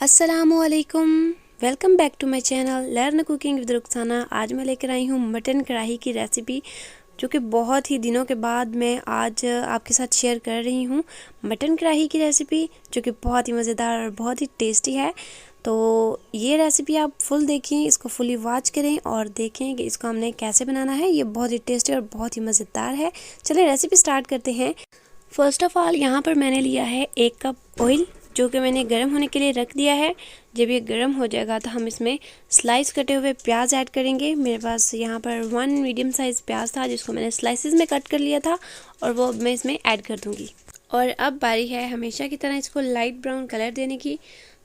अस्सलामुअलैकुम। Welcome back to my channel learn cooking with Rukhsana. आज मैं लेकर आई हूँ मटन कढ़ाई की रेसिपी, जो कि बहुत ही दिनों के बाद मैं आज आपके साथ शेयर कर रही हूँ। मटन कढ़ाई की रेसिपी जो कि बहुत ही मज़ेदार और बहुत ही टेस्टी है। तो ये रेसिपी आप फुल देखें, इसको फुली वॉच करें और देखें कि इसको हमने कैसे बनाना है। ये बहुत ही टेस्टी और बहुत ही मज़ेदार है। चलिए रेसिपी स्टार्ट करते हैं। फ़र्स्ट ऑफ़ ऑल यहाँ पर मैंने लिया है 1 कप ऑयल, जो कि मैंने गर्म होने के लिए रख दिया है। जब ये गर्म हो जाएगा तो हम इसमें स्लाइस कटे हुए प्याज ऐड करेंगे। मेरे पास यहाँ पर 1 मीडियम साइज़ प्याज था, जिसको मैंने स्लाइसेस में कट कर लिया था और वो अब मैं इसमें ऐड कर दूँगी। और अब बारी है हमेशा की तरह इसको लाइट ब्राउन कलर देने की।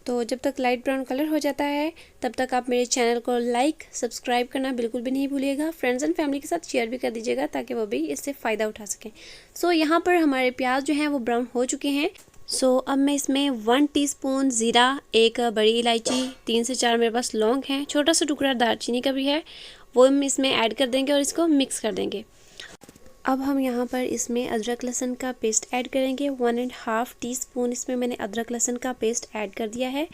तो जब तक लाइट ब्राउन कलर हो जाता है तब तक आप मेरे चैनल को लाइक सब्सक्राइब करना बिल्कुल भी नहीं भूलिएगा। फ्रेंड्स एंड फैमिली के साथ शेयर भी कर दीजिएगा ताकि वो भी इससे फ़ायदा उठा सकें। सो यहाँ पर हमारे प्याज जो हैं वो ब्राउन हो चुके हैं। सो अब मैं इसमें 1 टीस्पून ज़ीरा, 1 बड़ी इलायची, 3 से 4 मेरे पास लौंग हैं, छोटा सा टुकड़ा दालचीनी का भी है, वो हम इसमें ऐड कर देंगे और इसको मिक्स कर देंगे। अब हम यहाँ पर इसमें अदरक लहसुन का पेस्ट ऐड करेंगे। 1.5 टीस्पून इसमें मैंने अदरक लहसुन का पेस्ट ऐड कर दिया है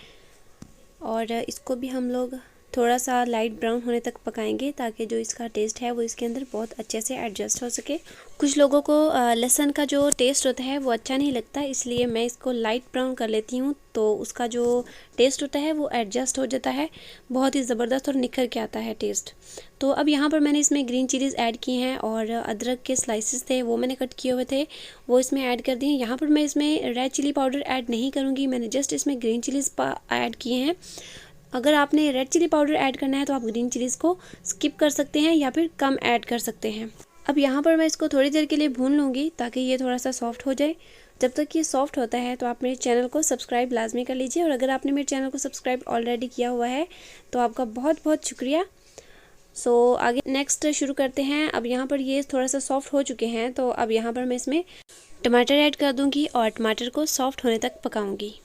और इसको भी हम लोग थोड़ा सा लाइट ब्राउन होने तक पकाएंगे ताकि जो इसका टेस्ट है वो इसके अंदर बहुत अच्छे से एडजस्ट हो सके। कुछ लोगों को लहसुन का जो टेस्ट होता है वो अच्छा नहीं लगता, इसलिए मैं इसको लाइट ब्राउन कर लेती हूँ, तो उसका जो टेस्ट होता है वो एडजस्ट हो जाता है, बहुत ही ज़बरदस्त और निखर के आता है टेस्ट। तो अब यहाँ पर मैंने इसमें ग्रीन चिलीज़ ऐड की हैं और अदरक के स्लाइसेस थे वो मैंने कट किए हुए थे, वो इसमें ऐड कर दिए। यहाँ पर मैं इसमें रेड चिली पाउडर ऐड नहीं करूँगी, मैंने जस्ट इसमें ग्रीन चिलीज़ ऐड किए हैं। अगर आपने रेड चिली पाउडर ऐड करना है तो आप ग्रीन चिलीज़ को स्किप कर सकते हैं या फिर कम ऐड कर सकते हैं। अब यहाँ पर मैं इसको थोड़ी देर के लिए भून लूँगी ताकि ये थोड़ा सा सॉफ्ट हो जाए। जब तक ये सॉफ्ट होता है तो आप मेरे चैनल को सब्सक्राइब लाजमी कर लीजिए, और अगर आपने मेरे चैनल को सब्सक्राइब ऑलरेडी किया हुआ है तो आपका बहुत बहुत शुक्रिया। सो आगे नेक्स्ट शुरू करते हैं। अब यहाँ पर ये थोड़ा सा सॉफ्ट हो चुके हैं, तो अब यहाँ पर मैं इसमें टमाटर ऐड कर दूँगी और टमाटर को सॉफ्ट होने तक पकाऊँगी।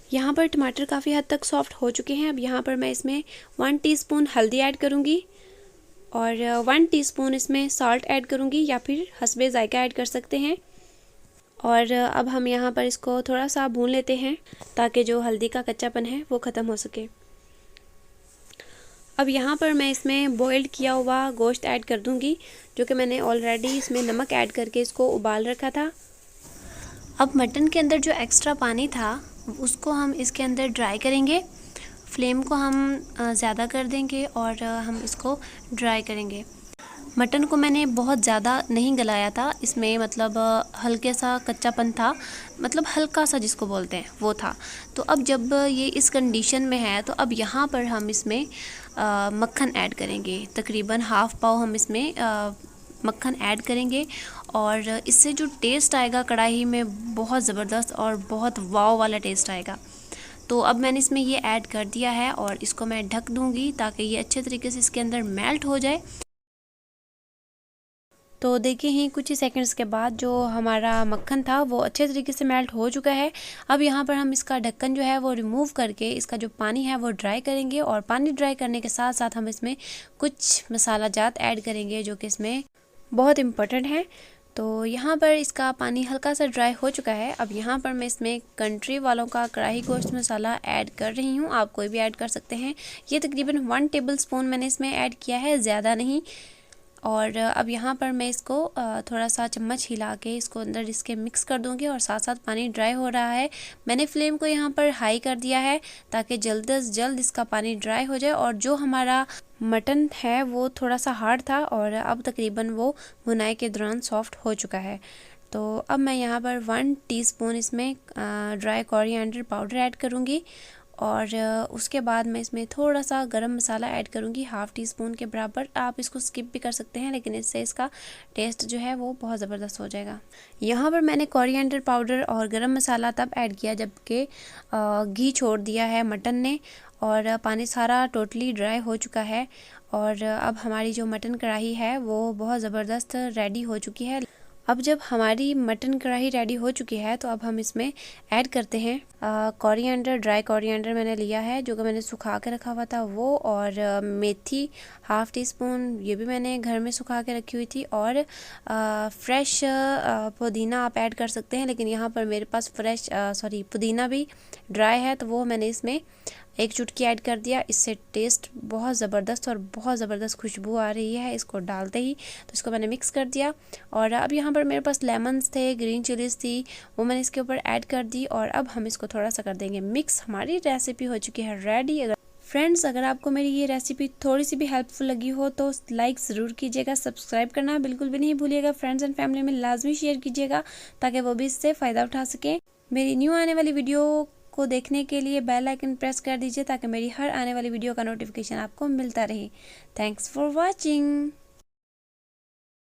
यहाँ पर टमाटर काफ़ी हद तक सॉफ्ट हो चुके हैं। अब यहाँ पर मैं इसमें 1 टीस्पून हल्दी ऐड करूँगी और 1 टीस्पून इसमें सॉल्ट ऐड करूँगी, या फिर हस्बे ज़ायका ऐड कर सकते हैं। और अब हम यहाँ पर इसको थोड़ा सा भून लेते हैं ताकि जो हल्दी का कच्चापन है वो ख़त्म हो सके। अब यहाँ पर मैं इसमें बॉइल्ड किया हुआ गोश्त ऐड कर दूँगी, जो कि मैंने ऑलरेडी इसमें नमक ऐड करके इसको उबाल रखा था। अब मटन के अंदर जो एक्स्ट्रा पानी था उसको हम इसके अंदर ड्राई करेंगे। फ्लेम को हम ज़्यादा कर देंगे और हम इसको ड्राई करेंगे। मटन को मैंने बहुत ज़्यादा नहीं गलाया था, इसमें मतलब हल्के सा कच्चापन था, मतलब हल्का सा जिसको बोलते हैं वो था। तो अब जब ये इस कंडीशन में है तो अब यहाँ पर हम इसमें मक्खन ऐड करेंगे। तकरीबन हाफ़ पाव हम इसमें मक्खन ऐड करेंगे और इससे जो टेस्ट आएगा कढ़ाई में बहुत ज़बरदस्त और बहुत वाव वाला टेस्ट आएगा। तो अब मैंने इसमें ये ऐड कर दिया है और इसको मैं ढक दूँगी ताकि ये अच्छे तरीके से इसके अंदर मेल्ट हो जाए। तो देखिए ही कुछ ही सेकंड्स के बाद जो हमारा मक्खन था वो अच्छे तरीके से मेल्ट हो चुका है। अब यहाँ पर हम इसका ढक्कन जो है वो रिमूव करके इसका जो पानी है वो ड्राई करेंगे, और पानी ड्राई करने के साथ साथ हम इसमें कुछ मसाला जात ऐड करेंगे जो कि इसमें बहुत इम्पोर्टेंट है। तो यहाँ पर इसका पानी हल्का सा ड्राई हो चुका है। अब यहाँ पर मैं इसमें कंट्री वालों का कढ़ाई गोश्त मसाला ऐड कर रही हूँ, आप कोई भी ऐड कर सकते हैं। ये तकरीबन 1 टेबलस्पून मैंने इसमें ऐड किया है, ज़्यादा नहीं। और अब यहाँ पर मैं इसको थोड़ा सा चम्मच हिला के इसको अंदर इसके मिक्स कर दूँगी, और साथ साथ पानी ड्राई हो रहा है। मैंने फ्लेम को यहाँ पर हाई कर दिया है ताकि जल्द से जल्द इसका पानी ड्राई हो जाए। और जो हमारा मटन है वो थोड़ा सा हार्ड था और अब तकरीबन वो भुनाई के दौरान सॉफ्ट हो चुका है। तो अब मैं यहाँ पर 1 टीस्पून इसमें ड्राई कोरिएंडर पाउडर ऐड करूँगी, और उसके बाद मैं इसमें थोड़ा सा गरम मसाला ऐड करूँगी, हाफ़ टी स्पून के बराबर। आप इसको स्किप भी कर सकते हैं, लेकिन इससे इसका टेस्ट जो है वो बहुत ज़बरदस्त हो जाएगा। यहाँ पर मैंने कोरिएंडर पाउडर और गरम मसाला तब ऐड किया जबकि घी छोड़ दिया है मटन ने, और पानी सारा टोटली ड्राई हो चुका है। और अब हमारी जो मटन कढ़ाई है वो बहुत ज़बरदस्त रेडी हो चुकी है। अब जब हमारी मटन कढ़ाई रेडी हो चुकी है तो अब हम इसमें ऐड करते हैं कोरिएंडर, ड्राई कोरिएंडर मैंने लिया है जो कि मैंने सुखा के रखा हुआ था वो, और मेथी हाफ टी स्पून ये भी मैंने घर में सुखा के रखी हुई थी, और फ्रेश पुदीना आप ऐड कर सकते हैं, लेकिन यहाँ पर मेरे पास फ्रेश पुदीना भी ड्राई है तो वो मैंने इसमें एक चुटकी ऐड कर दिया। इससे टेस्ट बहुत ज़बरदस्त और बहुत ज़बरदस्त खुशबू आ रही है इसको डालते ही। तो इसको मैंने मिक्स कर दिया, और अब यहाँ पर मेरे पास लेमन्स थे, ग्रीन चिलीज़ थी, वो मैंने इसके ऊपर ऐड कर दी, और अब हम इसको थोड़ा सा कर देंगे मिक्स। हमारी रेसिपी हो चुकी है रेडी। अगर आपको मेरी ये रेसिपी थोड़ी सी भी हेल्पफुल लगी हो तो लाइक ज़रूर कीजिएगा, सब्सक्राइब करना बिल्कुल भी नहीं भूलिएगा, फ्रेंड्स एंड फैमिली में लाजमी शेयर कीजिएगा ताकि वो भी इससे फ़ायदा उठा सकें। मेरी न्यू आने वाली वीडियो को देखने के लिए बेल आइकन प्रेस कर दीजिए ताकि मेरी हर आने वाली वीडियो का नोटिफिकेशन आपको मिलता रहे। Thanks for watching.